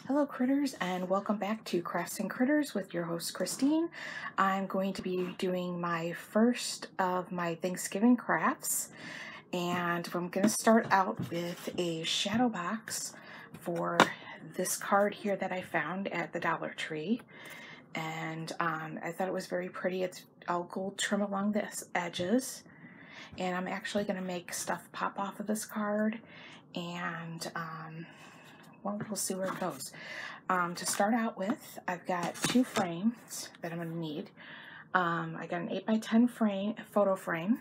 Hello critters, and welcome back to Crafts and Critters with your host Christine. I'm going to be doing my first of my Thanksgiving crafts, and I'm going to start out with a shadow box for this card here that I found at the Dollar Tree. And I thought it was very pretty. I'll go trim along the edges, and I'm actually going to make stuff pop off of this card, and well, we'll see where it goes. To start out with, I've got two frames that I'm going to need. I got an 8x10 photo frame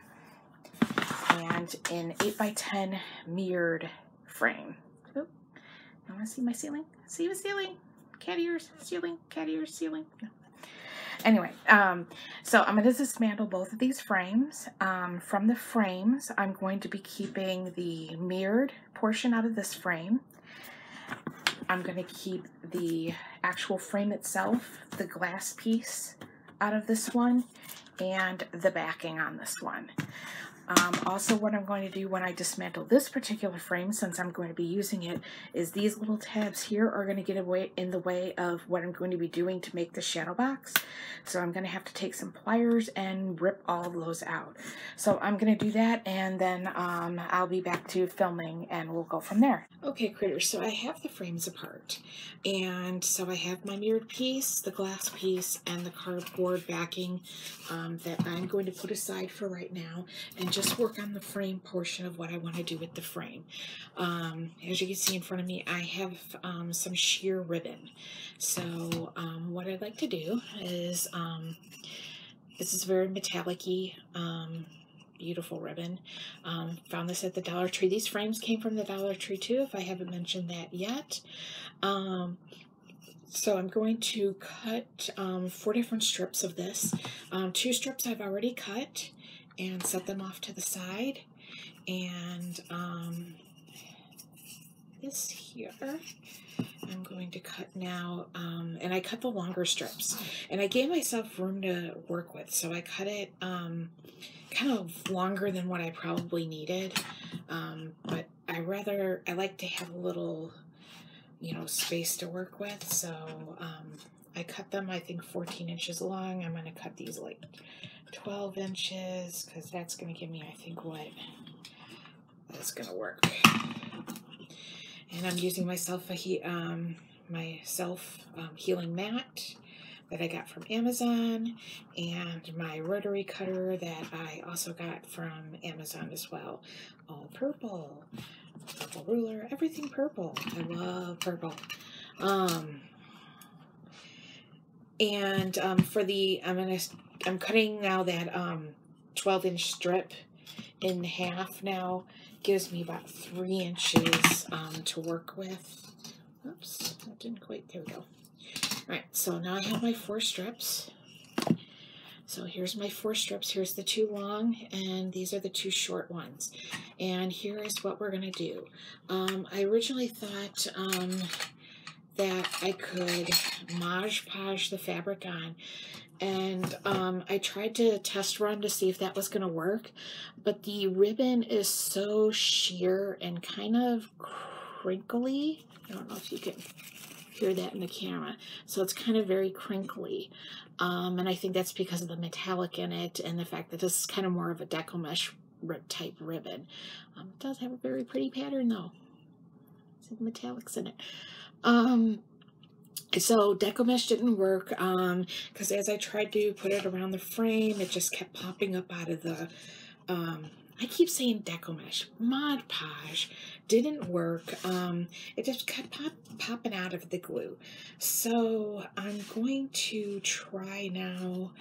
and an 8x10 mirrored frame. Oop. You want to see my ceiling? See the ceiling? Cat ears, ceiling, cat ears, ceiling. No. Anyway, so I'm going to dismantle both of these frames. From the frames, I'm going to be keeping the mirrored portion out of this frame. I'm going to keep the actual frame itself, the glass piece, out of this one, and the backing on this one. Also, what I'm going to do when I dismantle this particular frame, since I'm going to be using it, is these little tabs here are going to get in the way of what I'm going to be doing to make the shadow box. So I'm going to have to take some pliers and rip all of those out. So I'm going to do that, and then I'll be back to filming, and we'll go from there. Okay, critters, so I have the frames apart. And so I have my mirrored piece, the glass piece, and the cardboard backing that I'm going to put aside for right now, and just work on the frame portion of what I want to do with the frame. As you can see in front of me, I have some sheer ribbon. So what I'd like to do is, this is very metallic-y, beautiful ribbon. Found this at the Dollar Tree. These frames came from the Dollar Tree too, if I haven't mentioned that yet. So I'm going to cut 4 different strips of this. 2 strips I've already cut and set them off to the side. And this here I'm going to cut now, and I cut the longer strips. And I gave myself room to work with, so I cut it kind of longer than what I probably needed. But I like to have a little, space to work with, so I cut them, I think, 14 inches long. I'm going to cut these like 12 inches, because that's going to give me, I think, what that's going to work. And I'm using myself my self-healing mat that I got from Amazon, and my rotary cutter that I also got from Amazon as well. All purple. Purple ruler, everything purple. I love purple. I'm cutting now that 12-inch strip in half now. Gives me about 3 inches to work with. Oops, that didn't quite, there we go. Alright, so now I have my 4 strips. So here's my 4 strips. Here's the 2 long, and these are the 2 short ones. And here is what we're going to do. I originally thought that I could Mod Podge the fabric on. And I tried to test run to see if that was going to work, but the ribbon is so sheer and kind of crinkly. I don't know if you can hear that in the camera. So it's kind of very crinkly. And I think that's because of the metallic in it and the fact that this is kind of more of a deco mesh type ribbon. It does have a very pretty pattern though. It's metallics in it. So deco mesh didn't work because as I tried to put it around the frame, it just kept popping up out of the, I keep saying deco mesh, Mod Podge didn't work. It just kept popping out of the glue. So I'm going to try now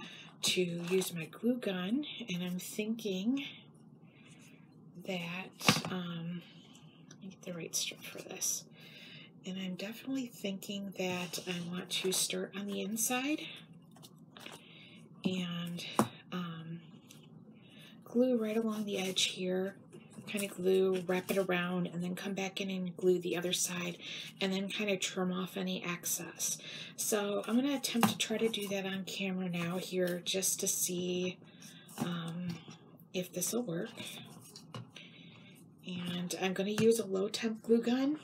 to use my glue gun, and I'm thinking that, let me get the right strip for this. And I'm definitely thinking that I want to start on the inside and glue right along the edge here, kind of glue, wrap it around, and then come back in and glue the other side, and then kind of trim off any excess. So I'm going to attempt to try to do that on camera now here, just to see if this will work. And I'm going to use a low temp glue gun.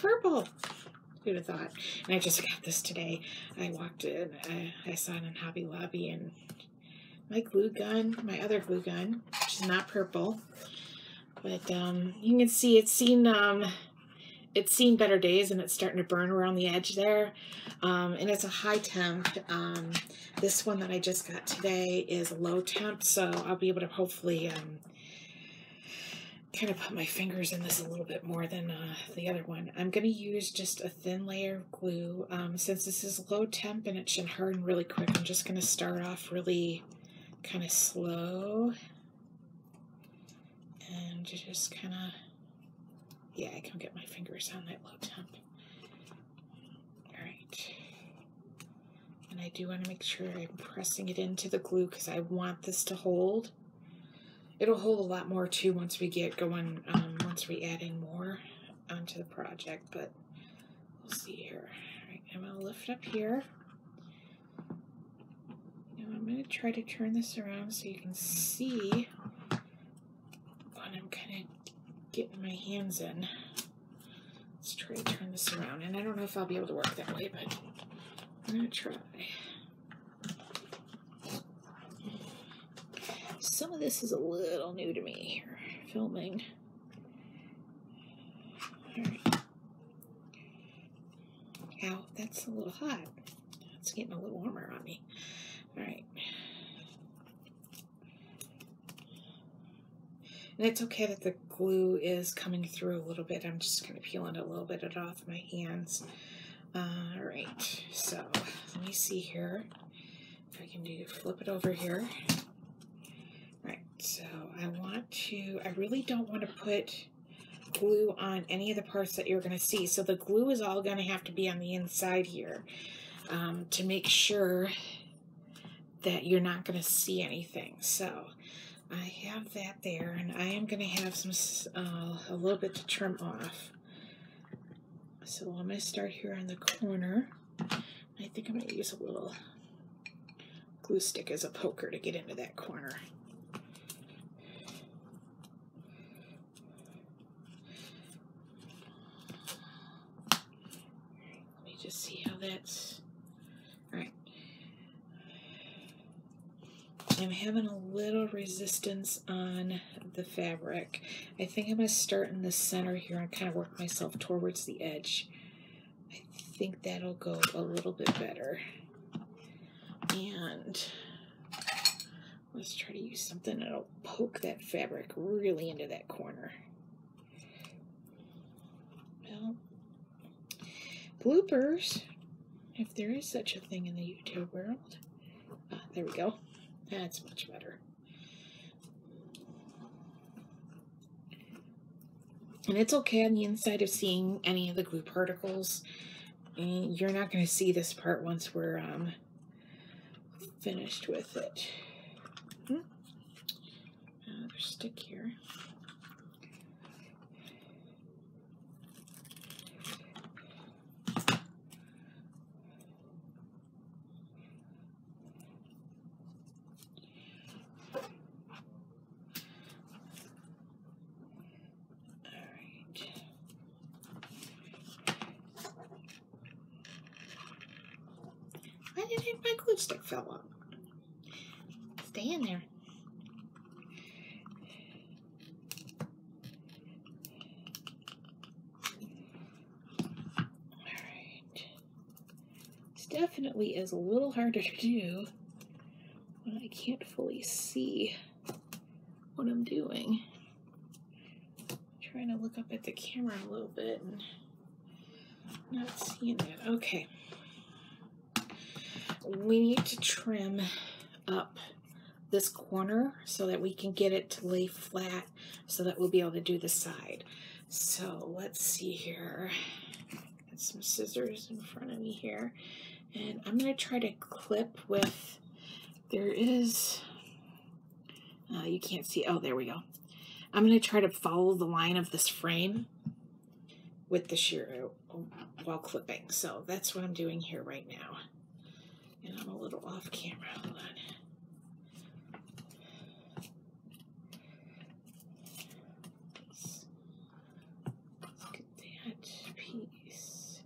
Purple. Who'd have thought? And I just got this today. I walked in, I saw it in Hobby Lobby, and my glue gun, my other glue gun, which is not purple, but you can see it's seen better days, and it's starting to burn around the edge there. And it's a high temp. This one that I just got today is a low temp, so I'll be able to hopefully kind of put my fingers in this a little bit more than the other one. I'm going to use just a thin layer of glue. Since this is low temp and it should harden really quick, I'm just going to start off really kind of slow. And just kind of, yeah, I can get my fingers on that low temp. All right. And I do want to make sure I'm pressing it into the glue because I want this to hold. It'll hold a lot more too once we get going, once we add in more onto the project, but we'll see here. All right, I'm going to lift up here. Now I'm going to try to turn this around so you can see what I'm kind of getting my hands in. Let's try to turn this around, and I don't know if I'll be able to work that way, but I'm going to try. Some of this is a little new to me here, filming. All right. Ow, that's a little hot. It's getting a little warmer on me. All right. And it's okay that the glue is coming through a little bit. I'm just kind of peeling a little bit off my hands. All right, so let me see here if I can flip it over here. So I really don't want to put glue on any of the parts that you're going to see. So the glue is all going to have to be on the inside here to make sure that you're not going to see anything. So I have that there, and I am going to have a little bit to trim off. So I'm going to start here on the corner. I think I'm going to use a little glue stick as a poker to get into that corner. See how that's all right. I'm having a little resistance on the fabric. I think I'm going to start in the center here and kind of work myself towards the edge. I think that'll go a little bit better. And let's try to use something that'll poke that fabric really into that corner. Well, bloopers, if there is such a thing in the YouTube world. There we go. That's much better. And it's okay on the inside of seeing any of the glue particles. And you're not going to see this part once we're finished with it. Another stick here. Why did my glue stick fell off? Stay in there. Alright. This definitely is a little harder to do when I can't fully see what I'm doing. I'm trying to look up at the camera a little bit and not seeing that. Okay. We need to trim up this corner so that we can get it to lay flat so that we'll be able to do the side. So let's see here. Got some scissors in front of me here, and I'm going to try to clip with, there is, you can't see, oh there we go. I'm going to try to follow the line of this frame with the shear while clipping. So that's what I'm doing here right now. And I'm a little off camera, hold on. Let's get that piece.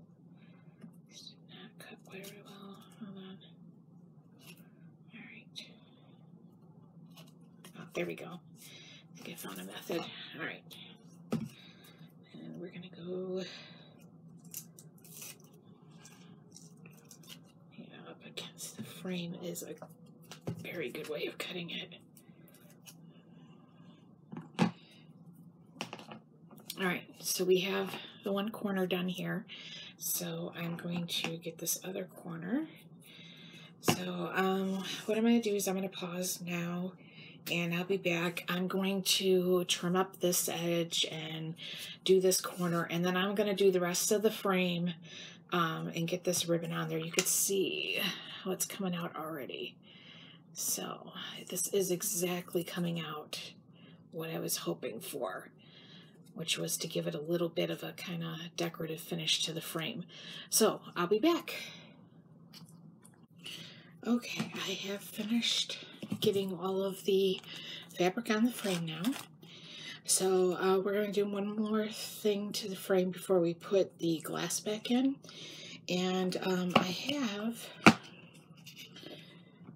There we go. I think I found a method. All right. And we're going to go up against the frame is a very good way of cutting it. All right, so we have the one corner done here. So I'm going to get this other corner. So what I'm going to do is I'm going to pause now and I'll be back. I'm going to trim up this edge and do this corner, and then I'm going to do the rest of the frame and get this ribbon on there. You can see what's coming out already. So this is exactly coming out what I was hoping for, which was to give it a little bit of a kind of decorative finish to the frame. So I'll be back. Okay, I have finished getting all of the fabric on the frame now. So we're going to do one more thing to the frame before we put the glass back in. And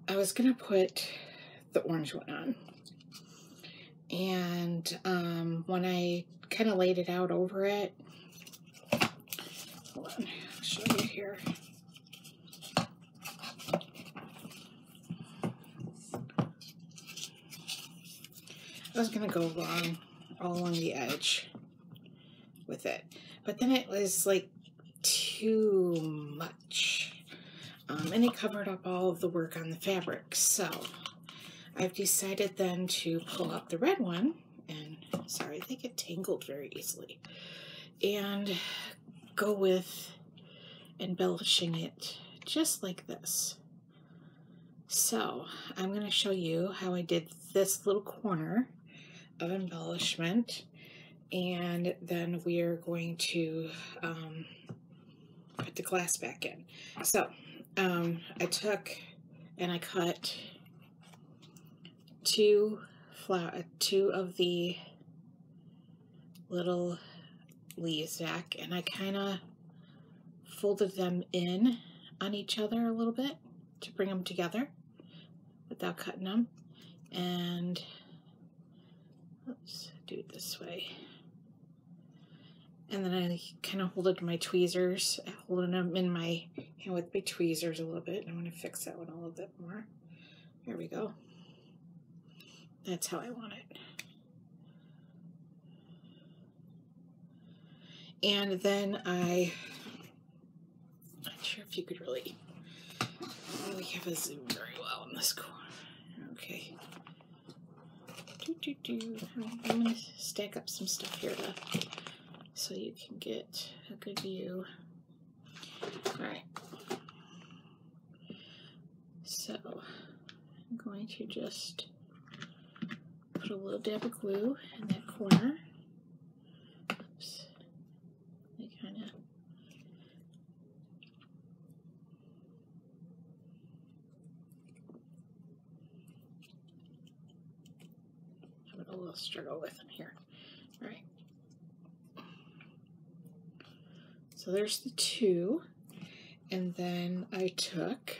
I was going to put the orange one on. And when I kind of laid it out over it, hold on, I'll show you here. I was going to go all along the edge with it, but then it was like too much, and it covered up all of the work on the fabric. So I've decided then to pull up the red one, and sorry, they get tangled very easily, and go with embellishing it just like this. So I'm going to show you how I did this little corner of embellishment, and then we are going to put the glass back in. So I took and I cut two of the little leaves back, and I kind of folded them in on each other a little bit to bring them together without cutting them. And let's do it this way. And then I kind of holded my tweezers, holding them in my hand with my tweezers a little bit. I'm going to fix that one a little bit more. There we go. That's how I want it. And then I'm not sure if you could really have a zoom very well in this corner. Okay. I'm going to stack up some stuff here so you can get a good view. Alright. So I'm going to just put a little dab of glue in that corner. Oops. I kind of having a little struggle with them here. All right. So there's the two, and then I took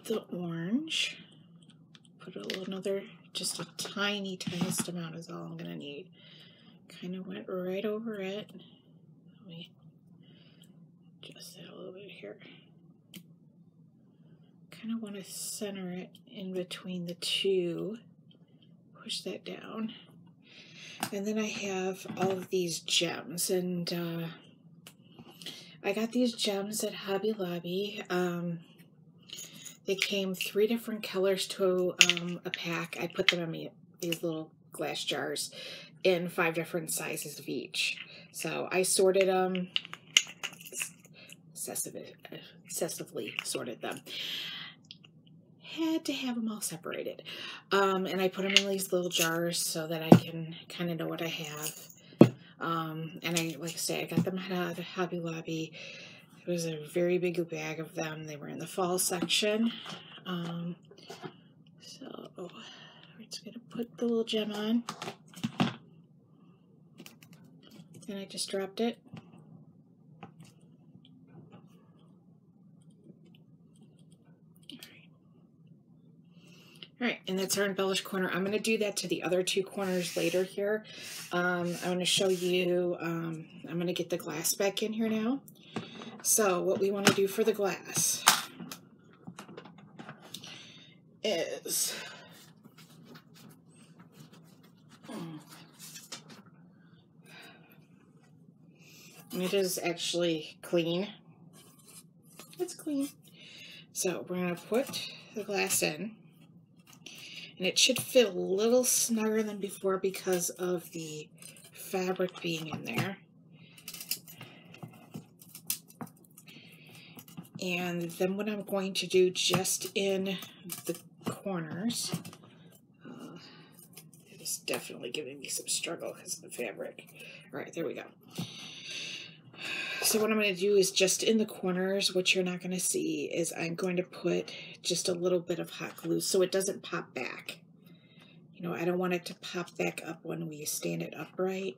the orange, put just a tiniest amount is all I'm going to need. Kind of went right over it. Let me adjust that a little bit here. Kind of want to center it in between the two. Push that down. And then I have all of these gems, and I got these gems at Hobby Lobby. They came 3 different colors to a pack. I put them in these little glass jars in 5 different sizes of each. So I sorted them, excessively sorted them. Had to have them all separated. And I put them in these little jars so that I can kind of know what I have. And like I say, I got them at Hobby Lobby. It was a very big bag of them. They were in the fall section. So we're just going to put the little gem on. And I just dropped it. All right, and that's our embellished corner. I'm going to do that to the other two corners later here. I'm going to show you, I'm going to get the glass back in here now. So what we want to do for the glass is it is actually clean. It's clean. So we're going to put the glass in, and it should fit a little snugger than before because of the fabric being in there. And then what I'm going to do just in the corners, it is definitely giving me some struggle because of the fabric. All right, there we go. So what I'm going to do is just in the corners, what you're not going to see is I'm going to put just a little bit of hot glue so it doesn't pop back. You know, I don't want it to pop back up when we stand it upright.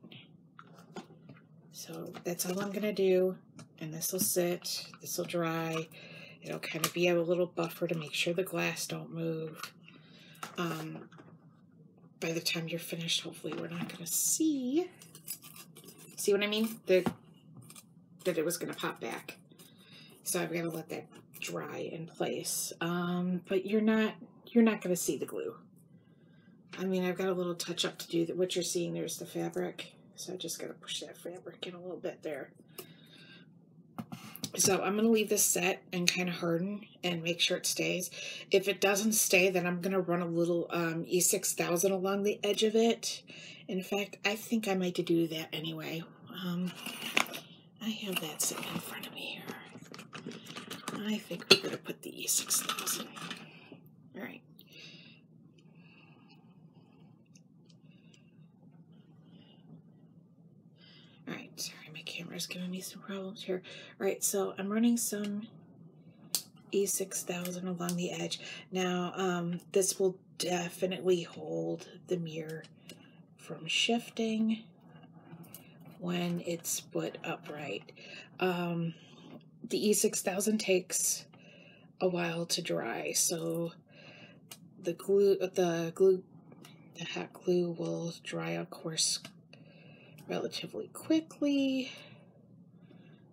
So that's all I'm going to do. And this will sit, this will dry. It'll kind of be a little buffer to make sure the glass don't move. By the time you're finished, hopefully we're not going to see what I mean? That it was going to pop back. So I've got to let that dry in place. But you're not going to see the glue. I mean, I've got a little touch up to do. That what you're seeing there's the fabric. So I just got to push that fabric in a little bit there. So I'm going to leave this set and kind of harden and make sure it stays. If it doesn't stay, then I'm going to run a little E6000 along the edge of it. In fact, I think I might do that anyway. I have that sitting in front of me here. I think we're going to put the E6000. All right. All right, sorry, my camera's giving me some problems here. All right, so I'm running some E6000 along the edge. Now, this will definitely hold the mirror from shifting when it's put upright. The E6000 takes a while to dry, so the hot glue will dry, of course, relatively quickly.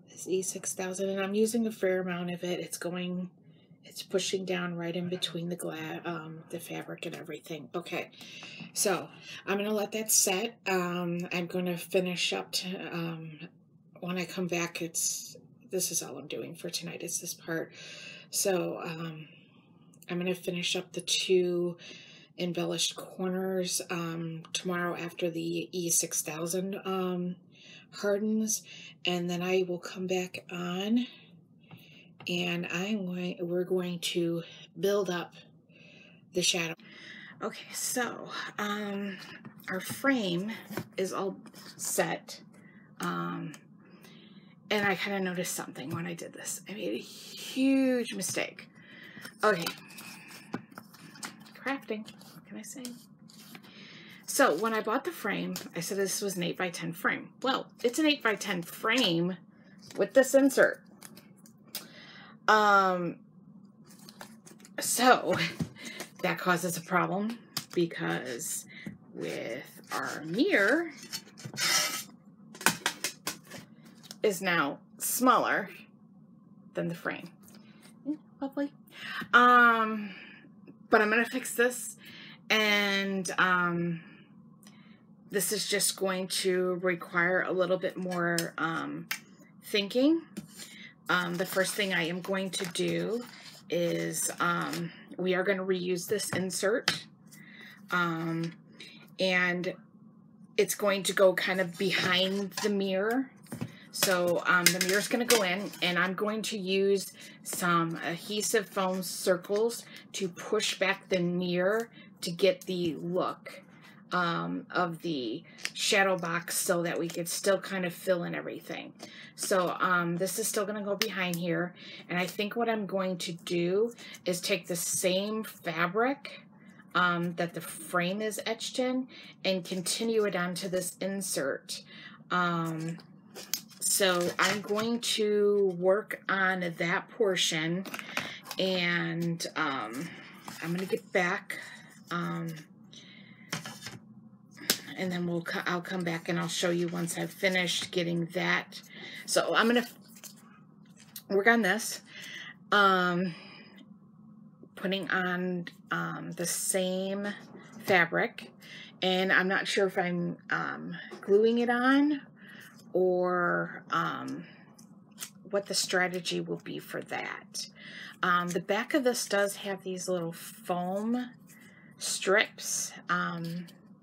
This E6000, and I'm using a fair amount of it. It's pushing down right in between the fabric and everything. Okay, so I'm gonna let that set. I'm gonna finish up when I come back. This is all I'm doing for tonight. It's this part. So I'm gonna finish up the two embellished corners tomorrow after the E6000 hardens, and then I will come back on and we're going to build up the shadow. Okay, so our frame is all set, and I kind of noticed something when I did this. I made a huge mistake. Okay, crafting, what can I say? So when I bought the frame, I said this was an 8x10 frame. Well, it's an 8x10 frame with this insert. So that causes a problem because with our mirror is now smaller than the frame. Lovely. But I'm gonna fix this, and this is just going to require a little bit more thinking. The first thing I am going to do is we are going to reuse this insert, and it's going to go kind of behind the mirror. So the mirror's going to go in, and I'm going to use some adhesive foam circles to push back the mirror to get the look of the shadow box so that we could still kind of fill in everything. So this is still going to go behind here, and I think what I'm going to do is take the same fabric that the frame is etched in and continue it onto this insert. So I'm going to work on that portion, and I'm going to get back And then I'll come back and I'll show you once I've finished getting that. So I'm going to work on this, putting on the same fabric, and I'm not sure if I'm gluing it on or what the strategy will be for that. The back of this does have these little foam strips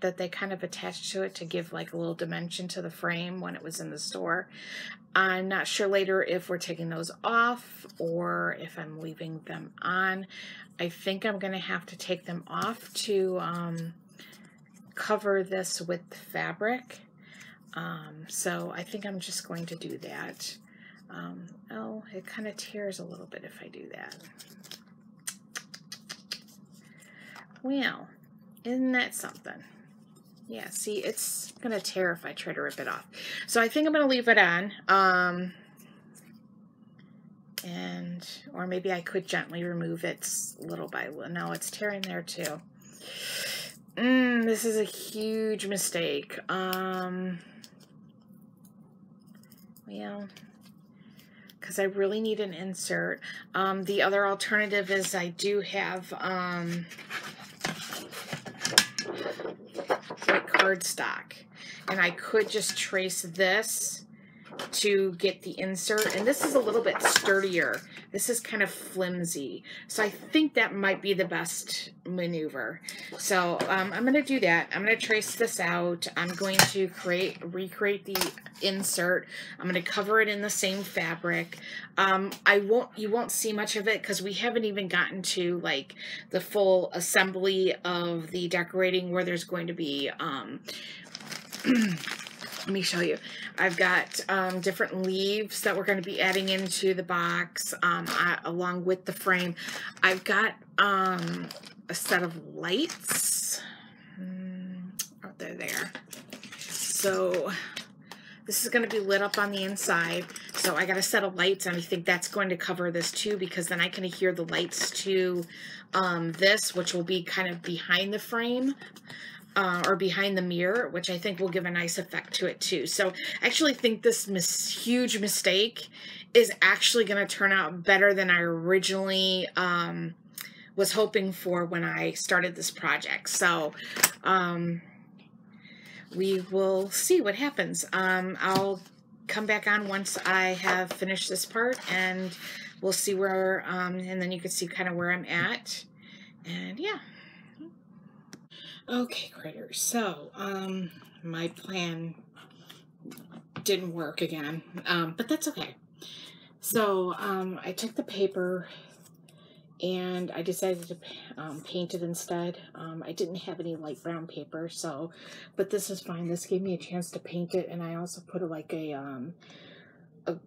that they kind of attached to it to give like a little dimension to the frame when it was in the store. I'm not sure later if we're taking those off or if I'm leaving them on. I think I'm going to have to take them off to cover this with fabric. So I think I'm just going to do that. Oh, it kind of tears a little bit if I do that. Well, isn't that something? Yeah, see, it's going to tear if I try to rip it off. So I think I'm going to leave it on. Or maybe I could gently remove it little by little. No, it's tearing there too. This is a huge mistake. Well, because I really need an insert. The other alternative is I do have like cardstock, and I could just trace this to get the insert, and this is a little bit sturdier. This is kind of flimsy, so I think that might be the best maneuver. So I'm going to do that. I'm going to trace this out. I'm going to recreate the insert. I'm going to cover it in the same fabric. You won't see much of it because we haven't even gotten to like the full assembly of the decorating where there's going to be let me show you. I've got different leaves that we're going to be adding into the box along with the frame. I've got a set of lights. Oh, they're there. So this is going to be lit up on the inside. So I got a set of lights, and I think that's going to cover this too, because then I can adhere the lights to this, which will be kind of behind the frame. Or behind the mirror, which I think will give a nice effect to it too. So I actually think this huge mistake is actually going to turn out better than I originally was hoping for when I started this project. So we will see what happens. I'll come back on once I have finished this part, and we'll see where, and then you can see kind of where I'm at. And yeah. Okay, critters, so my plan didn't work again, but that's okay. So I took the paper and I decided to paint it instead. I didn't have any light brown paper, so, but this is fine. This gave me a chance to paint it, and I also put like a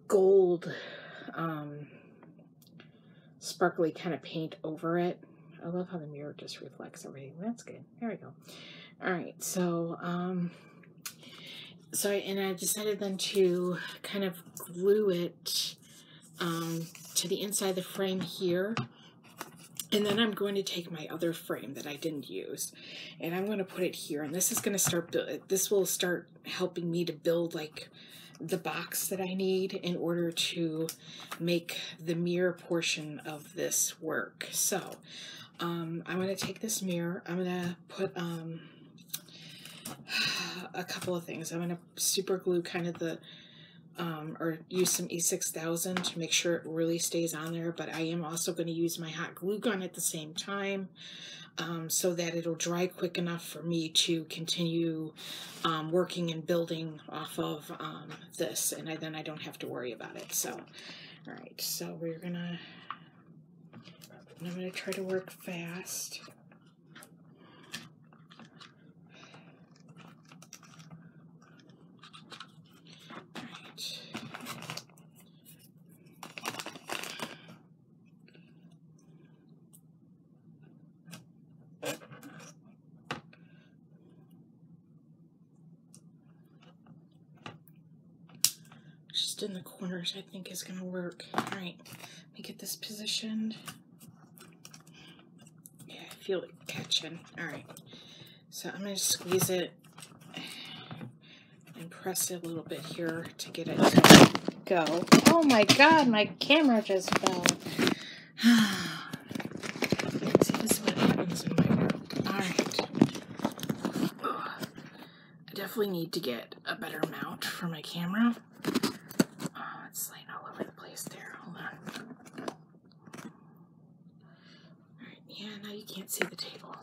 gold sparkly kind of paint over it. I love how the mirror just reflects everything. That's good. There we go. All right, so I decided then to kind of glue it to the inside of the frame here, and then I'm going to take my other frame that I didn't use, and I'm going to put it here, and this is going to start. This will start helping me to build like the box that I need in order to make the mirror portion of this work. So I'm going to take this mirror, I'm going to put a couple of things. I'm going to super glue kind of the, or use some E6000 to make sure it really stays on there, but I am also going to use my hot glue gun at the same time so that it'll dry quick enough for me to continue working and building off of this, and then I don't have to worry about it. So, all right, so I'm going to try to work fast. Right. Just in the corners, I think is going to work. All right, let me get this positioned. feel it catching. All right, so I'm going to squeeze it and press it a little bit here to get it to go. Oh my God, my camera just fell. See, this is what happens in my work. All right. I definitely need to get a better mount for my camera. Oh, it's laying all over the place there. Hold on. All right, yeah, now you can't see the table.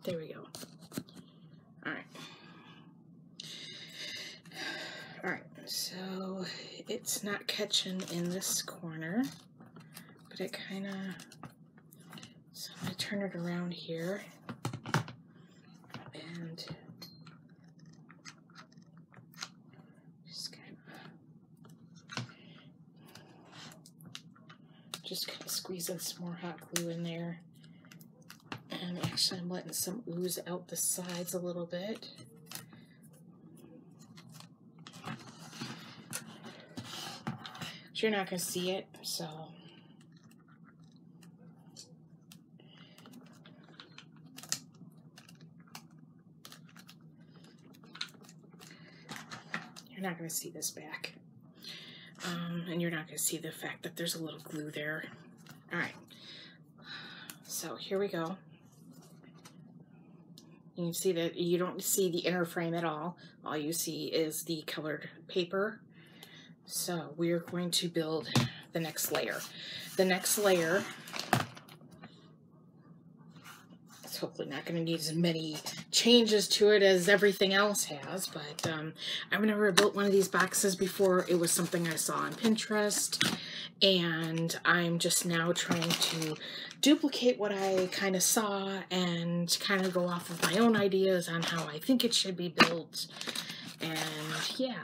There we go. All right. All right, so it's not catching in this corner, but it kind of, so I'm going to turn it around here and just kind of squeezing some more hot glue in there. And actually I'm letting some ooze out the sides a little bit. But you're not going to see it, so. You're not going to see this back. And you're not going to see the fact that there's a little glue there. All right. So here we go. You can see that you don't see the inner frame at all. All you see is the colored paper. So we're going to build the next layer. The next layer is hopefully not going to need as many changes to it as everything else has, but I've never built one of these boxes before. It was something I saw on Pinterest, and I'm just now trying to duplicate what I kind of saw and kind of go off of my own ideas on how I think it should be built. And yeah,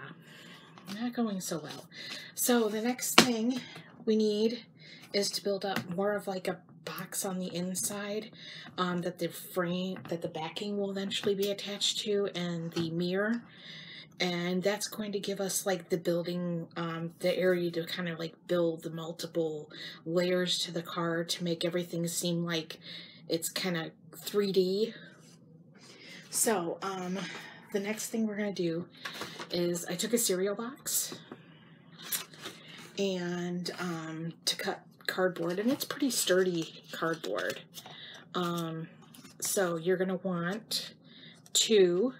not going so well. So the next thing we need is to build up more of like a box on the inside that the backing will eventually be attached to, and the mirror. And that's going to give us like the building, the area to kind of like build the multiple layers to the car to make everything seem like it's kind of 3D. So the next thing we're going to do is I took a cereal box and to cut cardboard, and it's pretty sturdy cardboard. So you're going to want two,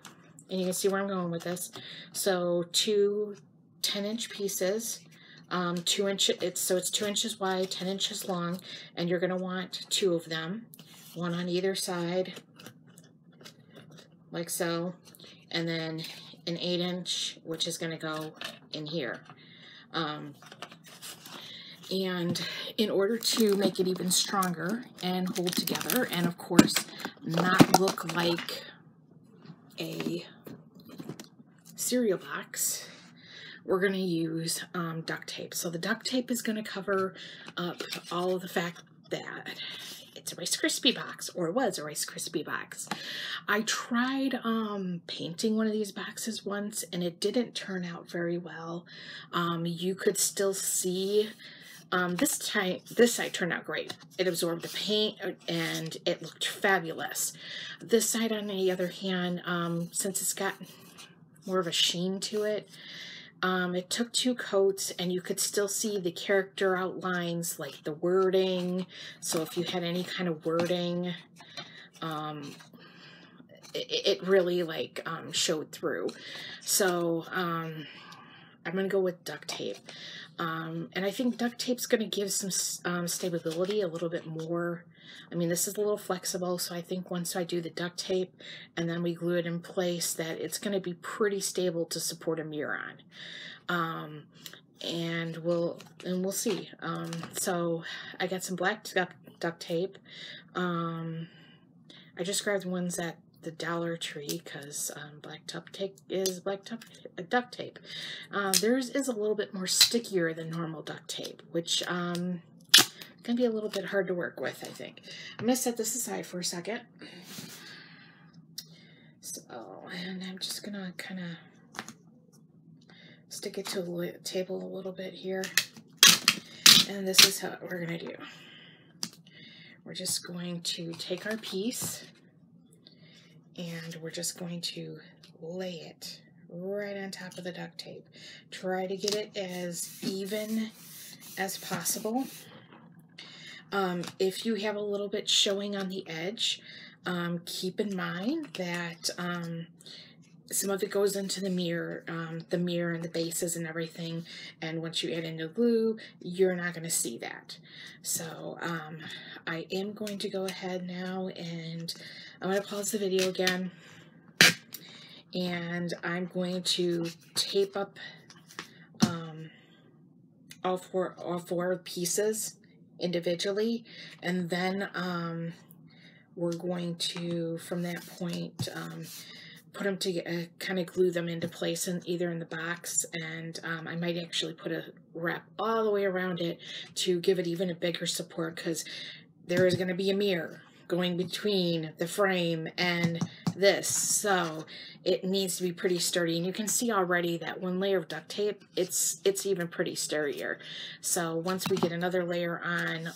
and you can see where I'm going with this. So two 10-inch pieces, 2 inches, so it's 2 inches wide, 10 inches long, and you're going to want two of them, one on either side, like so, and then an 8-inch, which is going to go in here. And in order to make it even stronger and hold together, and of course not look like a cereal box, we're going to use duct tape. So the duct tape is going to cover up all of the fact that it's a Rice Krispie box, or it was a Rice Krispie box. I tried painting one of these boxes once, and it didn't turn out very well. You could still see this side turned out great. It absorbed the paint and it looked fabulous. This side, on the other hand, since it's got more of a sheen to it, it took 2 coats and you could still see the character outlines, like the wording. So if you had any kind of wording, it really like showed through. So I'm going to go with duct tape. And I think duct tape's going to give some stability a little bit more. I mean, this is a little flexible, so I think once I do the duct tape and then we glue it in place, that it's going to be pretty stable to support a mirror on. And we'll see. So I got some black duct tape. I just grabbed ones at the Dollar Tree because black duct tape is duct tape. Theirs is a little bit more stickier than normal duct tape, which can be a little bit hard to work with, I think. I'm going to set this aside for a second. So, and I'm just going to kind of stick it to the table a little bit here. And this is how we're going to do. we're just going to take our piece and we're just going to lay it right on top of the duct tape. Try to get it as even as possible. If you have a little bit showing on the edge, keep in mind that some of it goes into the mirror and the bases and everything, and once you add in the glue, you're not going to see that. So I am going to go ahead now and I'm going to pause the video again, and I'm going to tape up all four pieces individually, and then we're going to, from that point, put them together, kind of glue them into place, either in the box, and I might actually put a wrap all the way around it to give it even a bigger support, because there is going to be a mirror going between the frame and this, so it needs to be pretty sturdy. And you can see already that one layer of duct tape, it's even pretty sturdier. So once we get another layer on,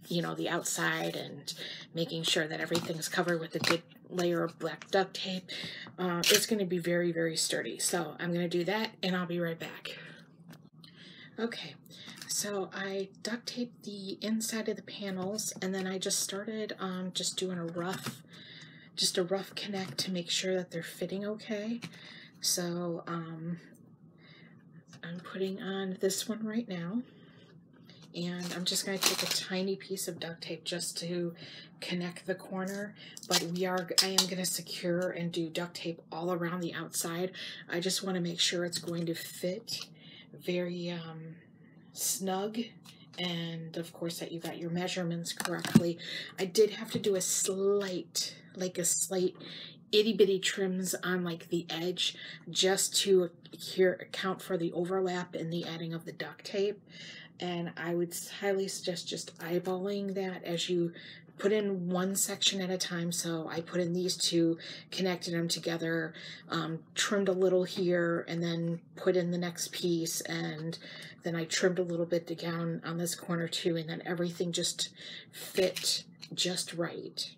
you know, the outside, and making sure that everything's covered with a good layer of black duct tape, it's going to be very, very sturdy. So I'm going to do that, and I'll be right back. Okay, so I duct taped the inside of the panels, and then I just started just doing a rough connect to make sure that they're fitting okay. So I'm putting on this one right now, and I'm just going to take a tiny piece of duct tape just to connect the corner, but I am going to secure and do duct tape all around the outside. I just want to make sure it's going to fit very snug, and of course that you got your measurements correctly. I did have to do a slight itty bitty trims on like the edge, just to account for the overlap in the adding of the duct tape. And I would highly suggest just eyeballing that as you put in one section at a time. So I put in these two, connected them together, trimmed a little here, and then put in the next piece, and then I trimmed a little bit down on this corner too, and then everything just fit just right.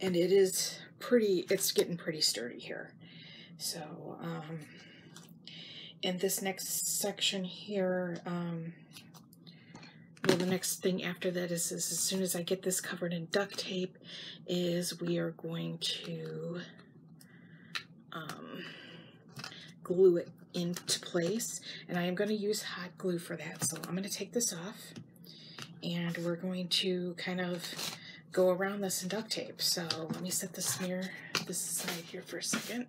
And it's getting pretty sturdy here. So and this next section here, well, the next thing after that is as soon as I get this covered in duct tape, is we are going to glue it into place, and I am going to use hot glue for that. So I'm going to take this off, and we're going to kind of go around this in duct tape. So let me set this aside here for a second.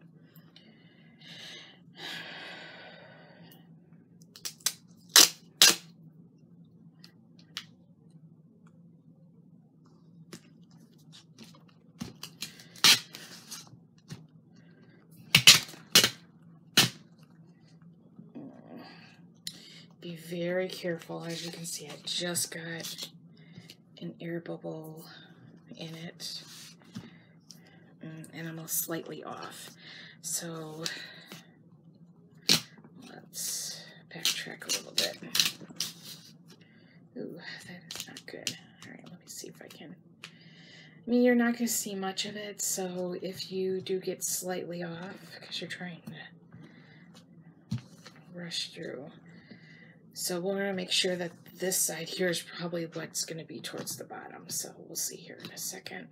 Be very careful. As you can see, I just got an air bubble in it, and I'm slightly off. So let's backtrack a little bit. Ooh, that is not good. All right, let me see if I can. I mean, you're not going to see much of it, so if you do get slightly off, because you're trying to rush through. So we're going to make sure that this side here is probably what's going to be towards the bottom. So we'll see here in a second.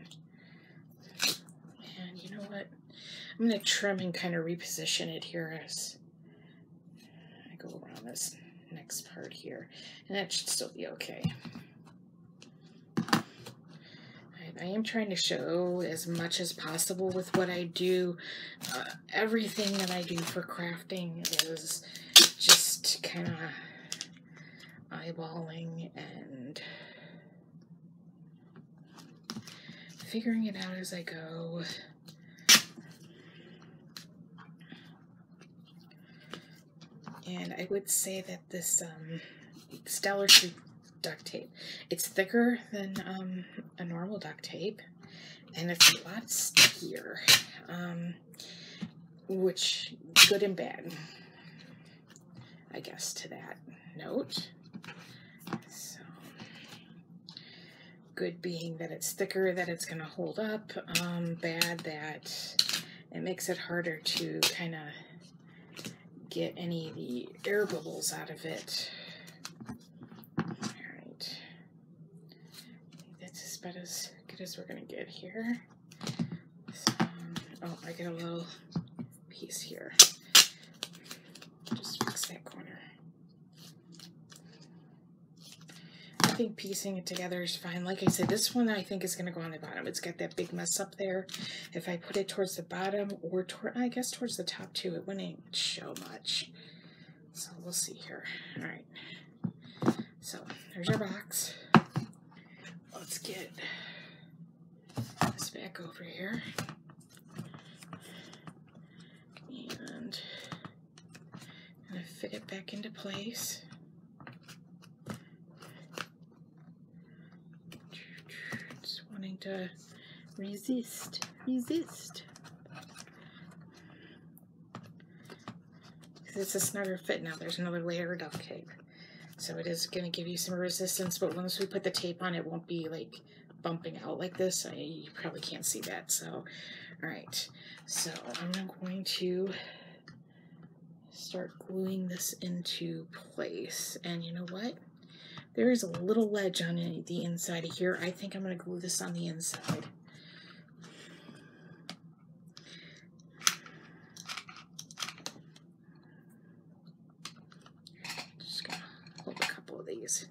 And you know what? I'm going to trim and kind of reposition it here as I go around this next part here. And that should still be okay. I am trying to show as much as possible with what I do. Everything that I do for crafting is just kind of eyeballing and figuring it out as I go. And I would say that this Stellar Street duct tape, it's thicker than a normal duct tape, and it's a lot stickier, which good and bad, I guess, to that note. So Good being that it's thicker, that it's going to hold up. Bad that it makes it harder to kind of get any of the air bubbles out of it. Alright. That's about as good as we're going to get here. So, oh, I get a little piece here. Just fix that corner. I think piecing it together is fine. Like I said, this one I think is going to go on the bottom. It's got that big mess up there. If I put it towards the bottom or I guess towards the top too, it wouldn't show much. So we'll see here. All right. So there's our box. Let's get this back over here. And I'm going to fit it back into place. Just wanting to resist. Because it's a snugger fit now. There's another layer of duct tape. So it is going to give you some resistance, but once we put the tape on, it won't be like bumping out like this. You probably can't see that. So, all right. So I'm going to start gluing this into place. And you know what? There is a little ledge on the inside of here. I think I'm going to glue this on the inside. Just going to hold a couple of these.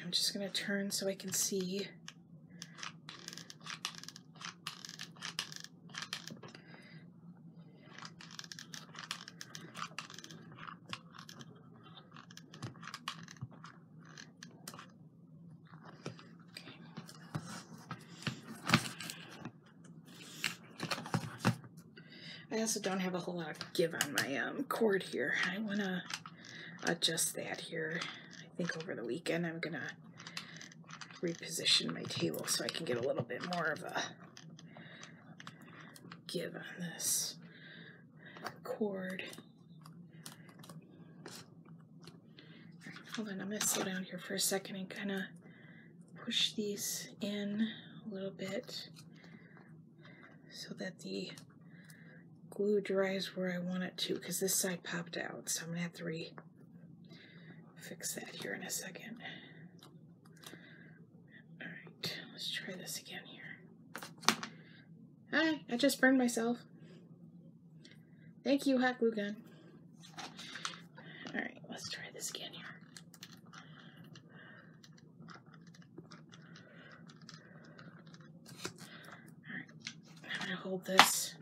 I'm just going to turn so I can see. I also don't have a whole lot of give on my cord here. I want to adjust that here. I think over the weekend I'm going to reposition my table so I can get a little bit more of a give on this cord. All right, hold on, I'm going to slow down here for a second and kind of push these in a little bit so that the glue dries where I want it to, because this side popped out, so I'm going to have to fix that here in a second. Alright, let's try this again here. Hi, I just burned myself. Thank you, hot glue gun. Alright, let's try this again here. Alright, I'm going to hold this.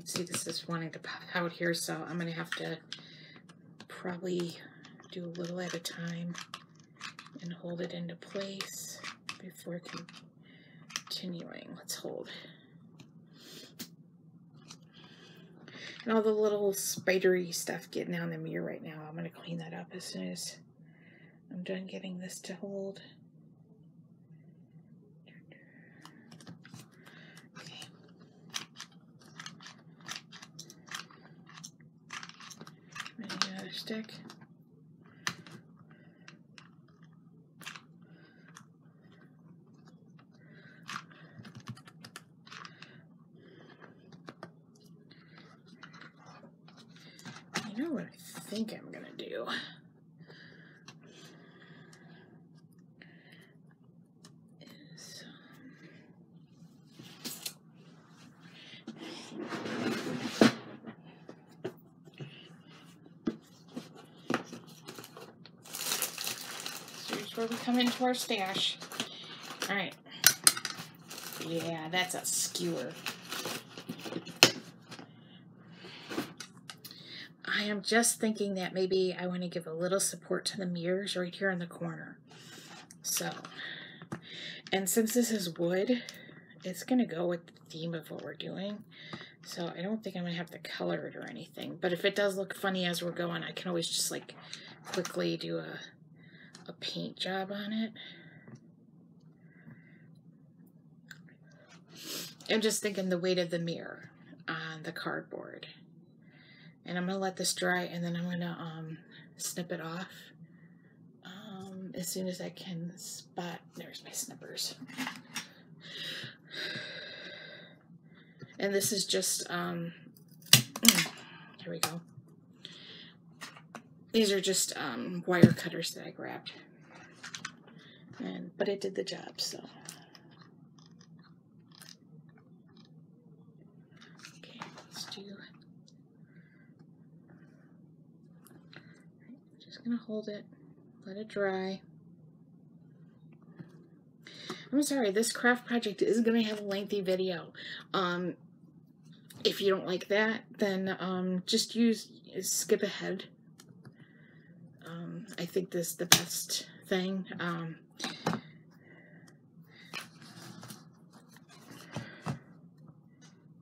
See, this is wanting to pop out here, so I'm going to have to probably do a little at a time and hold it into place before continuing. Let's hold. And all the little spidery stuff getting on the mirror right now, I'm going to clean that up as soon as I'm done getting this to hold. Stick. You know what I think I'm gonna do? Is where we come into our stash. All right. Yeah, that's a skewer. I am just thinking that maybe I want to give a little support to the mirrors right here in the corner. So, and since this is wood, it's going to go with the theme of what we're doing. So I don't think I'm going to have to color it or anything. But if it does look funny as we're going, I can always just like quickly do a paint job on it. I'm just thinking the weight of the mirror on the cardboard. And I'm going to let this dry, and then I'm going to snip it off as soon as I can spot. There's my snippers. And this is just, here we go. These are just wire cutters that I grabbed. But it did the job, so. Okay, let's do. Just gonna hold it, let it dry. I'm sorry, this craft project is gonna have a lengthy video. If you don't like that, then just skip ahead. I think this is the best thing.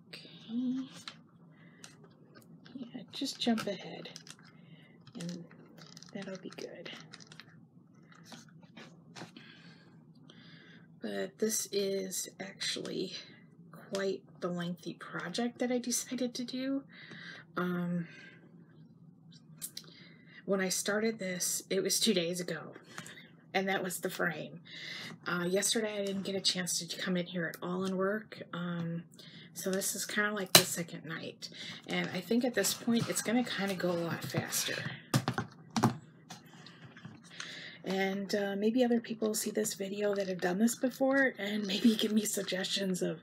Okay. Yeah, just jump ahead, and that'll be good. But this is actually quite the lengthy project that I decided to do. When I started this, it was 2 days ago, and that was the frame. Yesterday I didn't get a chance to come in here at all and work, so this is kind of like the second night. And I think at this point it's going to kind of go a lot faster. And maybe other people see this video that have done this before, and maybe give me suggestions of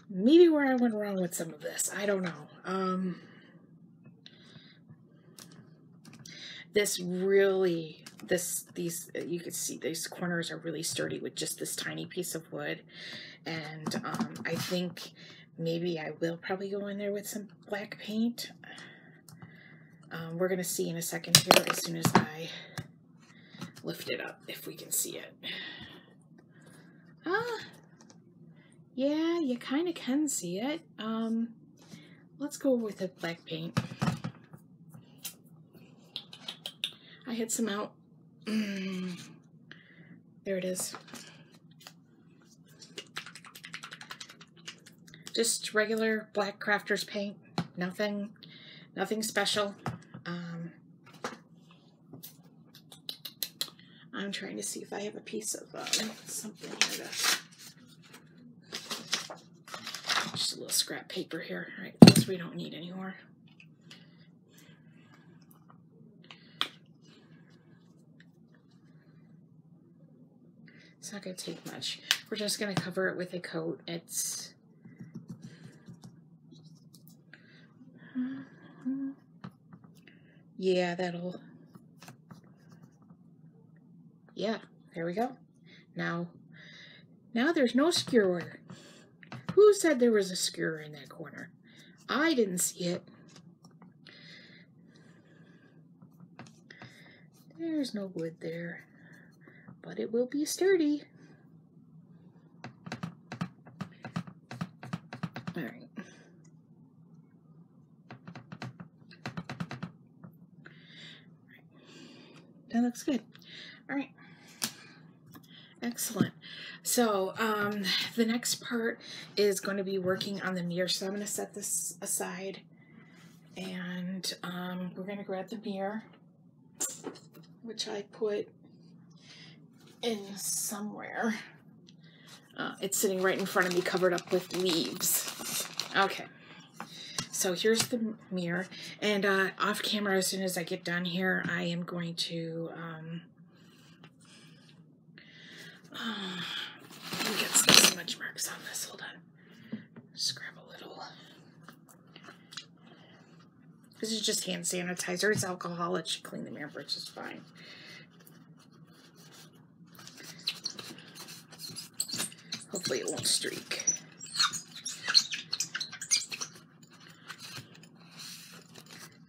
maybe where I went wrong with some of this. I don't know. This really, these you can see these corners are really sturdy with just this tiny piece of wood. And I think maybe I will probably go in there with some black paint. We're going to see in a second here as soon as I lift it up, if we can see it. Yeah, you kind of can see it. Let's go with the black paint. I had some out. There it is. Just regular black crafter's paint. Nothing special. I'm trying to see if I have a piece of something here just a little scrap paper here. All right, this we don't need anymore. It's not going to take much. We're just going to cover it with a coat. It's yeah, yeah, there we go. Now there's no skewer. Who said there was a skewer in that corner? I didn't see it. There's no wood there, but it will be sturdy. All right. That looks good. All right. Excellent. So the next part is going to be working on the mirror. So I'm going to set this aside, and we're going to grab the mirror, which I put in somewhere. It's sitting right in front of me, covered up with leaves. Okay. So here's the mirror, and off camera, as soon as I get done here, I am going to get some smudge marks on this. Hold on. Just grab a little. This is just hand sanitizer. It's alcohol. It should clean the mirror just fine. Hopefully it won't streak.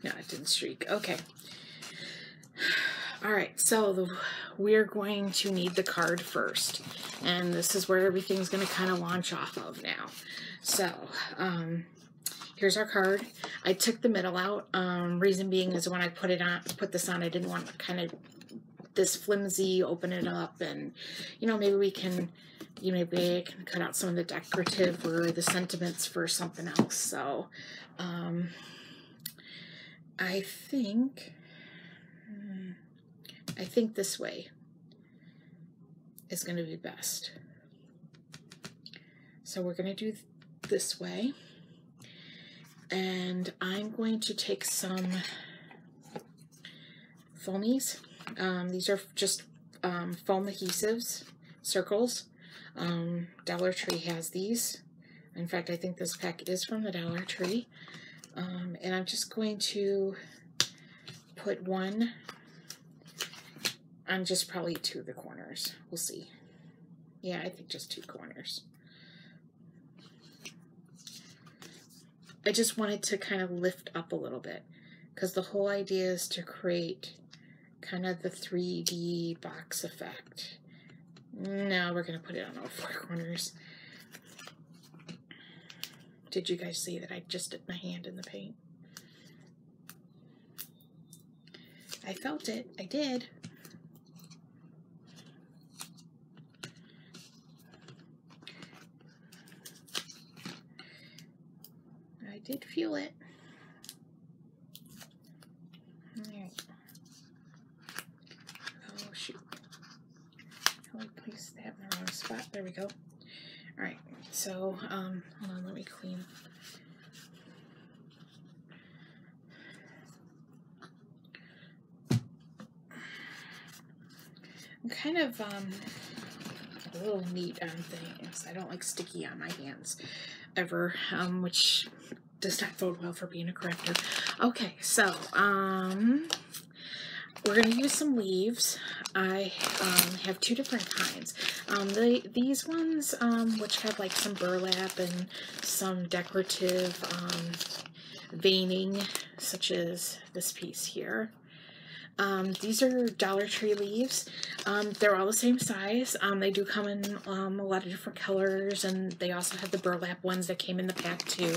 No, it didn't streak. Okay. All right, so we're going to need the card first, and this is where everything's going to kind of launch off of now. So here's our card. I took the middle out. Reason being is when I put this on, I didn't want kind of this flimsy, open it up, and maybe we can, maybe I can cut out some of the decorative or the sentiments for something else. So I think this way is going to be best. So we're going to do this way, and I'm going to take some foamies. These are just foam adhesives, circles. Dollar Tree has these. In fact, I think this pack is from the Dollar Tree. And I'm just going to put one on just probably 2 of the corners. We'll see. Yeah, I think just 2 corners. I just wanted to kind of lift up a little bit, because the whole idea is to create kind of the 3D box effect. Now we're going to put it on all 4 corners. Did you guys see that I just dipped my hand in the paint? I felt it. I did. I did feel it. Alright. Oh, shoot. I placed that in the wrong spot. There we go. Alright, so, hold on, let me clean. I'm kind of, a little neat on things. I don't like sticky on my hands ever, which does not bode well for being a crafter. Okay, so, we're going to use some leaves. I have 2 different kinds. These ones, which have like some burlap and some decorative veining, such as this piece here. These are Dollar Tree leaves. They're all the same size. They do come in a lot of different colors, and they also have the burlap ones that came in the pack too,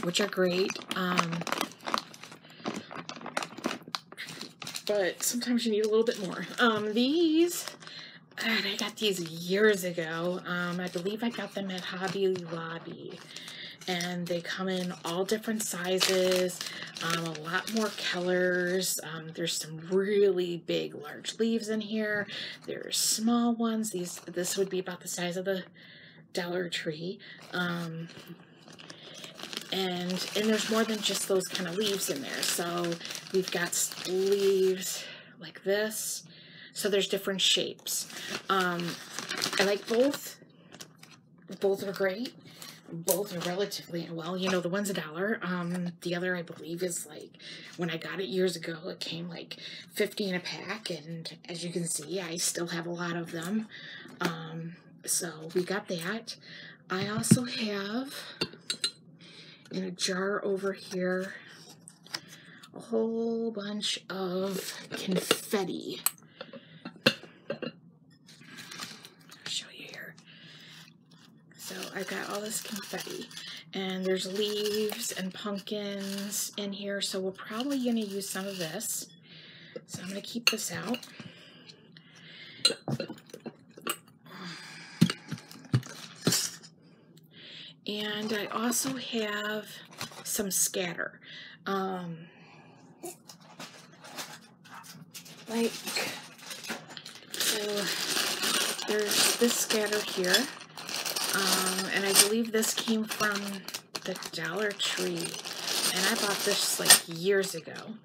which are great. But sometimes you need a little bit more. These, I got these years ago. I believe I got them at Hobby Lobby. And they come in all different sizes, a lot more colors. There's some really big, large leaves in here. There's small ones. This would be about the size of the Dollar Tree. And there's more than just those kind of leaves in there. So we've got leaves like this. So there's different shapes. I like both. Both are great. Both are relatively, well, the one's $1. The other, I believe, is like, when I got it years ago, it came like 50 in a pack. And as you can see, I still have a lot of them. So we got that. I also have in a jar over here a whole bunch of confetti. I'll show you here. So I've got all this confetti, and there's leaves and pumpkins in here, so we're probably going to use some of this. So I'm going to keep this out. And I also have some scatter. So there's this scatter here. And I believe this came from the Dollar Tree. And I bought this like years ago.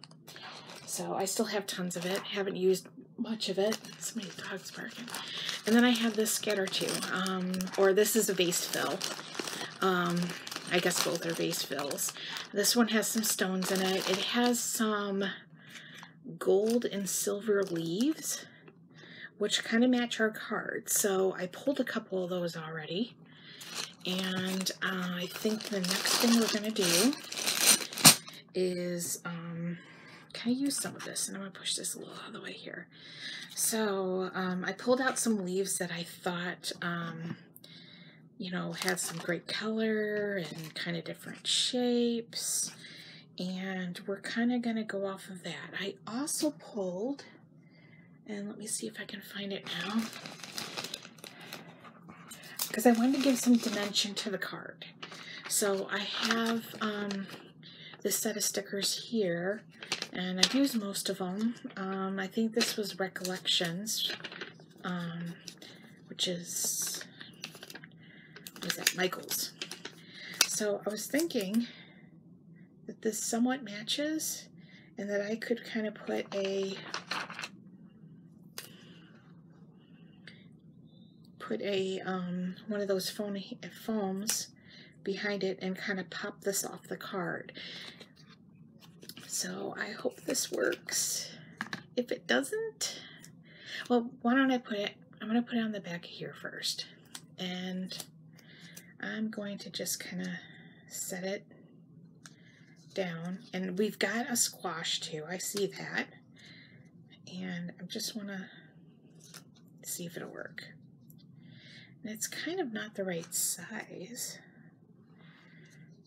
So I still have tons of it. Haven't used much of it. So many dogs barking. And then I have this scatter too. Or this is a vase fill. I guess both are vase fills. This one has some stones in it. It has some gold and silver leaves, which kind of match our cards. So I pulled a couple of those already. And I think the next thing we're going to do is kind of use some of this, and I'm going to push this a little out of the way here. So I pulled out some leaves that I thought, you know, had some great color and kind of different shapes, and we're kind of going to go off of that. I also pulled, and let me see if I can find it now, because I wanted to give some dimension to the card. So I have this set of stickers here, and I've used most of them. I think this was Recollections, which is, what is that, Michael's. So I was thinking that this somewhat matches, and that I could kind of put a one of those foams behind it and kind of pop this off the card. So I hope this works. If it doesn't, well, why don't I put it, I'm going to put it on the back here first, and I'm going to just kind of set it down. And we've got a squash too, I see that, and I just want to see if it'll work. And it's kind of not the right size,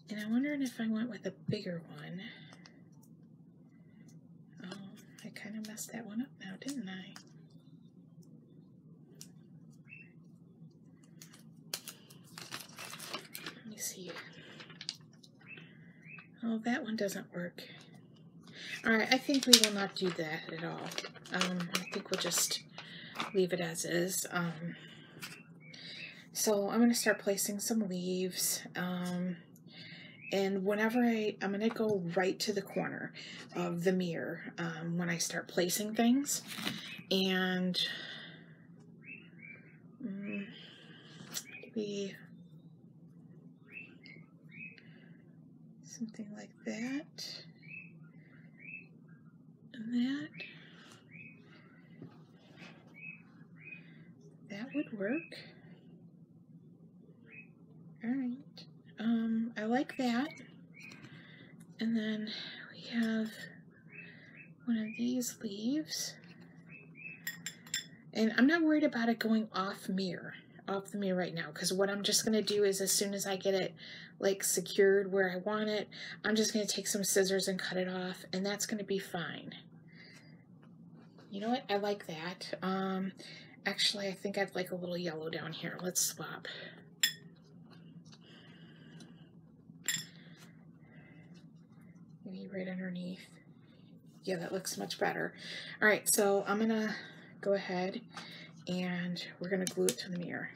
and I'm wondering if I went with a bigger one. Oh, I kind of messed that one up now, didn't I? Let me see. Oh, that one doesn't work. Alright, I think we will not do that at all. I think we'll just leave it as is. So I'm going to start placing some leaves. And whenever I'm going to go right to the corner of the mirror when I start placing things. And maybe something like that. And that. That would work. Alright. I like that. And then we have one of these leaves. And I'm not worried about it going off the mirror right now, because what I'm just going to do is, as soon as I get it like secured where I want it, I'm just going to take some scissors and cut it off, and that's going to be fine. You know what? I like that. Actually, I think I'd like a little yellow down here. Let's swap. Maybe right underneath. Yeah, that looks much better. All right, so I'm gonna go ahead and we're gonna glue it to the mirror.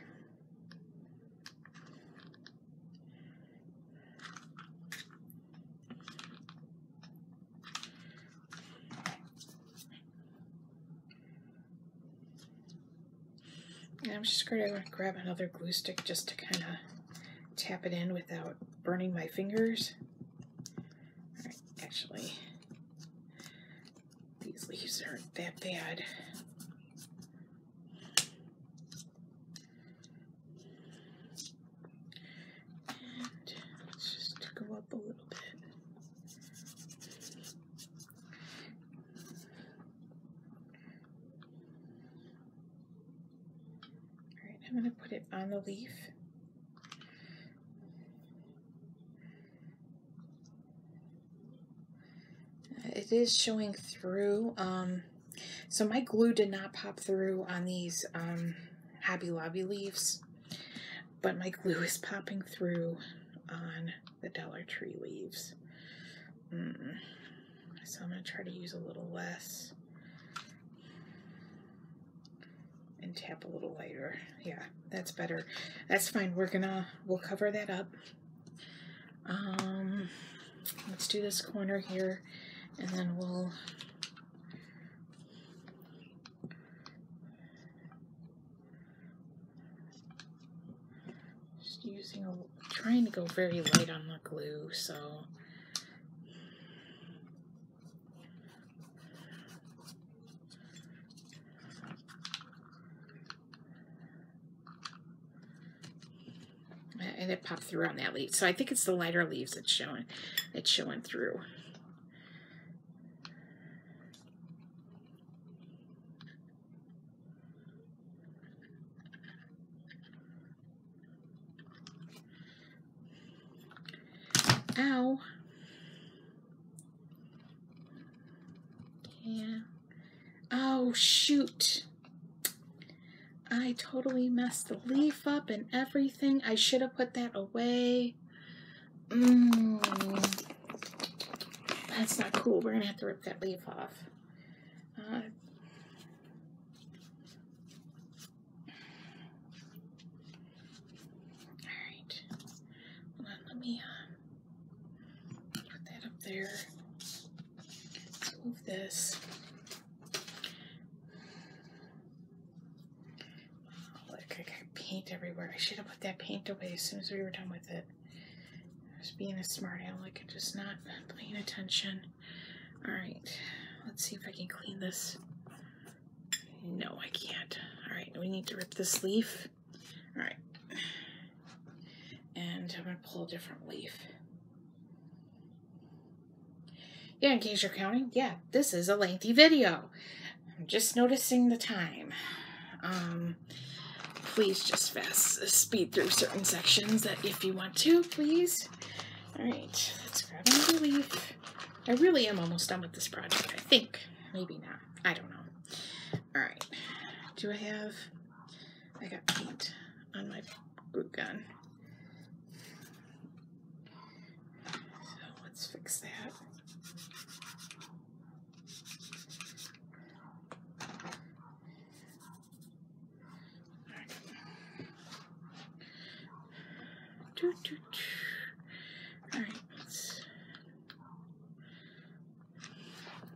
And I'm just gonna grab another glue stick just to kind of tap it in without burning my fingers. All right, actually, these leaves aren't that bad. And let's just go up a little bit. All right, I'm going to put it on the leaf. It is showing through, so my glue did not pop through on these Hobby Lobby leaves, but my glue is popping through on the Dollar Tree leaves. So I'm going to try to use a little less and tap a little lighter. Yeah, that's better. That's fine. We'll cover that up. Let's do this corner here, and then we'll just trying to go very light on the glue, so and it popped through on that leaf. So I think it's the lighter leaves that's showing through. Ow. Yeah. Oh, shoot. I totally messed the leaf up and everything. I should have put that away. That's not cool. We're going to have to rip that leaf off. Alright. Hold on, let me put that up there. Let's move this. Oh, look, I got paint everywhere. I should have put that paint away as soon as we were done with it. I was being a smart aleck and just not paying attention. Alright, let's see if I can clean this. No, I can't. Alright, we need to rip this leaf. Alright. And I'm going to pull a different leaf. Yeah, in case you're counting, yeah, this is a lengthy video. I'm just noticing the time. Please just speed through certain sections that if you want to, please. Alright, let's grab another leaf. I really am almost done with this project, I think. Maybe not. I don't know. Alright. Do I got paint on my glue gun. So let's fix that. Alright,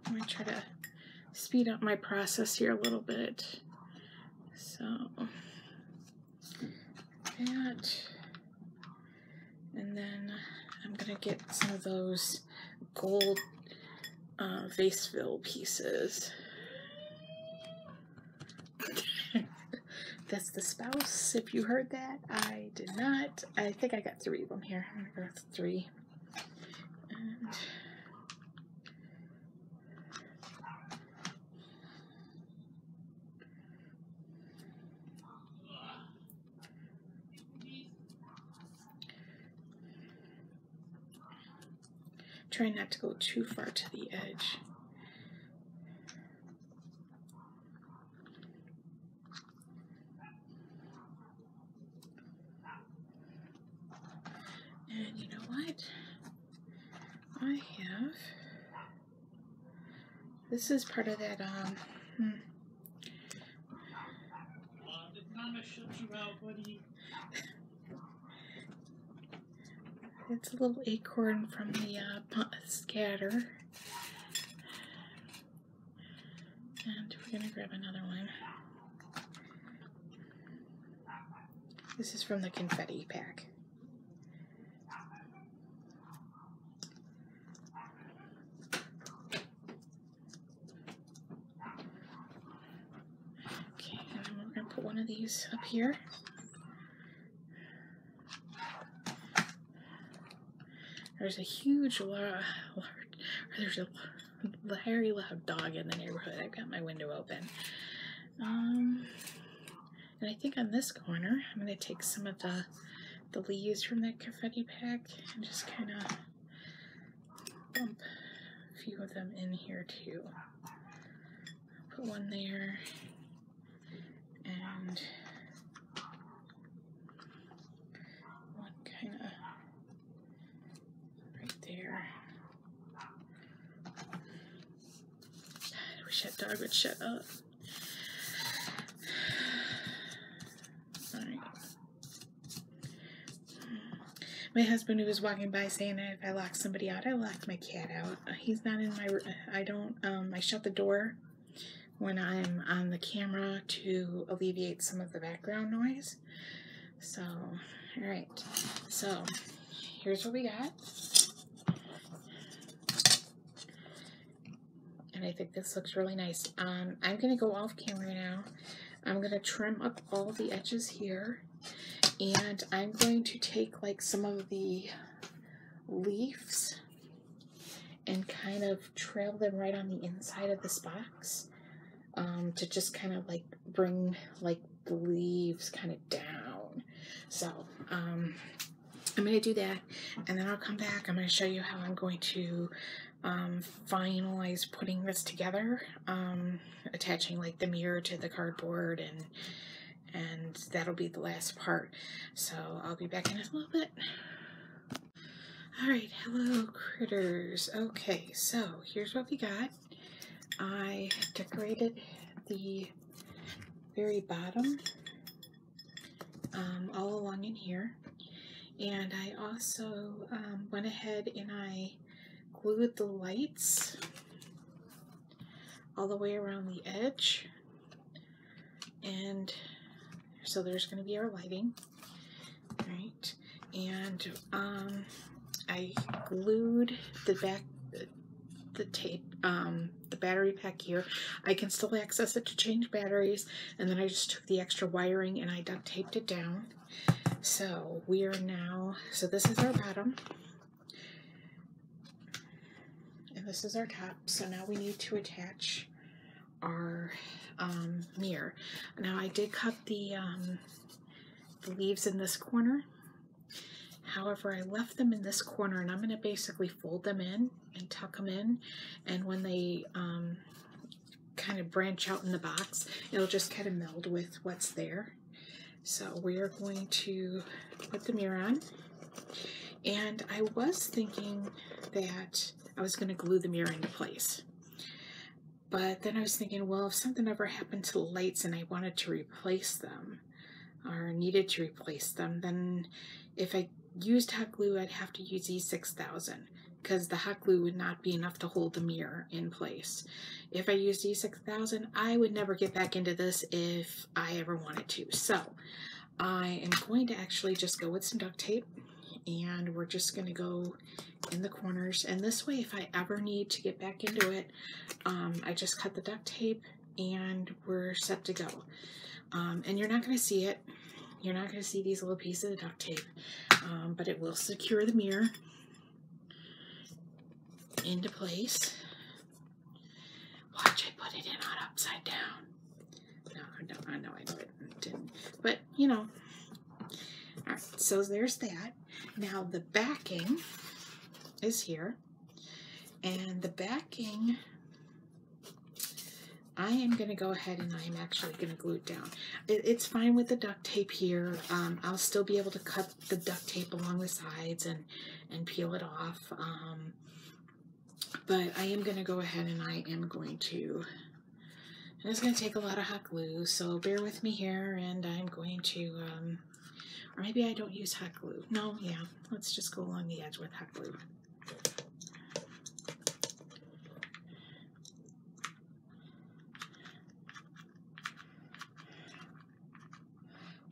I'm going to try to speed up my process here a little bit. So, that, and then I'm going to get some of those gold vase fill pieces. That's the spouse, if you heard that. I did not. I think I got 3 of them here. I'm going to go with 3. And try not to go too far to the edge. And you know what? I have, this is part of that, it's a little acorn from the scatter. And we're going to grab another one. This is from the confetti pack. Okay, and then we're going to put one of these up here. There's a huge, there's a very loud dog in the neighborhood. I've got my window open. And I think on this corner, I'm going to take some of the leaves from that confetti pack and just kind of bump a few of them in here too. Put one there and one kind of right there. I wish that dog would shut up. Alright. My husband, who was walking by saying that if I locked somebody out, I locked my cat out. He's not in my, I shut the door when I'm on the camera to alleviate some of the background noise. So, alright. So, here's what we got. And I think this looks really nice. I'm going to go off camera now. I'm going to trim up all the edges here. And I'm going to take like some of the leaves and kind of trail them right on the inside of this box to just kind of like bring like the leaves kind of down. So I'm going to do that, and then I'll come back. I'm going to show you how I'm going to finalize putting this together, attaching like the mirror to the cardboard, and that'll be the last part. So I'll be back in a little bit. Alright, hello critters. Okay, so here's what we got. I decorated the very bottom all along in here, and I also went ahead and I glued the lights all the way around the edge, and so there's going to be our lighting, right? And I glued the back, the tape, the battery pack here. I can still access it to change batteries, and then I just took the extra wiring and I duct taped it down. So we are now, so this is our bottom, and this is our top. So now we need to attach our mirror. Now I did cut the leaves in this corner. However, I left them in this corner, and I'm going to basically fold them in and tuck them in, and when they kind of branch out in the box, it'll just kind of meld with what's there. So we are going to put the mirror on, and I was thinking that I was going to glue the mirror into place. But then I was thinking, well, if something ever happened to the lights and I wanted to replace them, or needed to replace them, then if I used hot glue, I'd have to use E6000, because the hot glue would not be enough to hold the mirror in place. If I used E6000, I would never get back into this if I ever wanted to. So I am going to actually just go with some duct tape, and we're just going to go in the corners, and this way if I ever need to get back into it, I just cut the duct tape and we're set to go. And you're not going to see it. You're not going to see these little pieces of duct tape, but it will secure the mirror into place. Watch, I put it in on upside down. No, I know I didn't, but you know. Alright, so there's that. Now the backing is here, and the backing, I am going to go ahead and I'm actually going to glue it down. It's fine with the duct tape here. I'll still be able to cut the duct tape along the sides and peel it off. But I am going to go ahead and I am going to, and it's going to take a lot of hot glue, so bear with me here, and I'm going to, or maybe I don't use hot glue. No, yeah, let's just go along the edge with hot glue.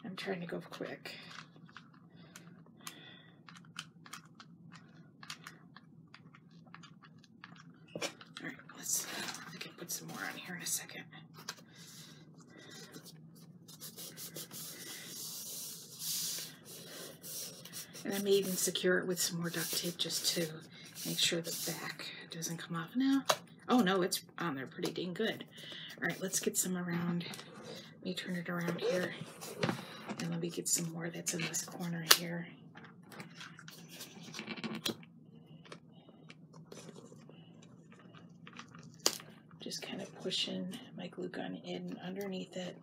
I'm trying to go quick. Alright, I can put some more on here in a second. And I may even secure it with some more duct tape just to make sure the back doesn't come off now. Oh no, it's on there pretty dang good. Alright, let's get some around. Let me turn it around here. And let me get some more that's in this corner here. Just kind of pushing my glue gun in underneath it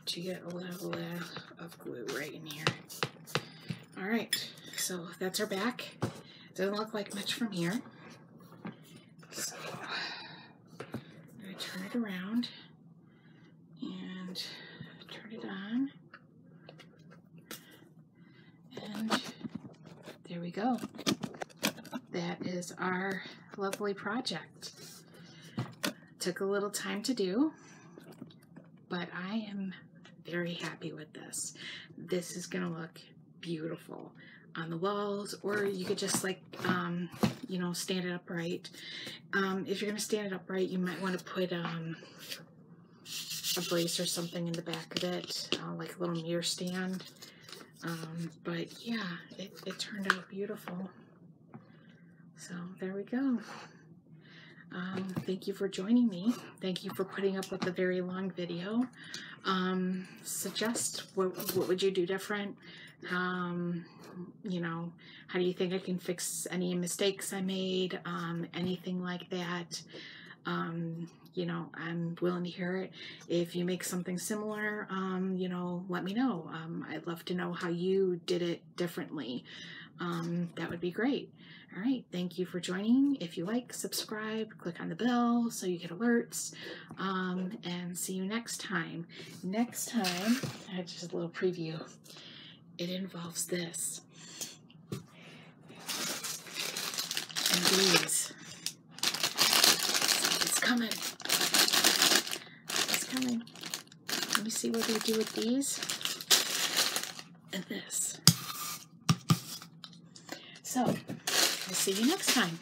to get a level of glue right in here. Alright, so that's our back. Doesn't look like much from here. So I'm going to turn it around and turn it on. And there we go. That is our lovely project. Took a little time to do, but I am very happy with this. This is going to look beautiful on the walls, or you could just like, you know, stand it upright. If you're going to stand it upright, you might want to put a brace or something in the back of it, like a little mirror stand. But yeah, it turned out beautiful. So there we go. Thank you for joining me. Thank you for putting up with a very long video. Suggest what would you do different? You know, how do you think I can fix any mistakes I made? Anything like that. You know, I'm willing to hear it. If you make something similar, you know, let me know. I'd love to know how you did it differently. That would be great. All right, thank you for joining. If you like, subscribe, click on the bell so you get alerts, and see you next time. Next time, just a little preview. It involves this and these. It's coming. It's coming. Let me see what they do with these and this. So, I'll see you next time.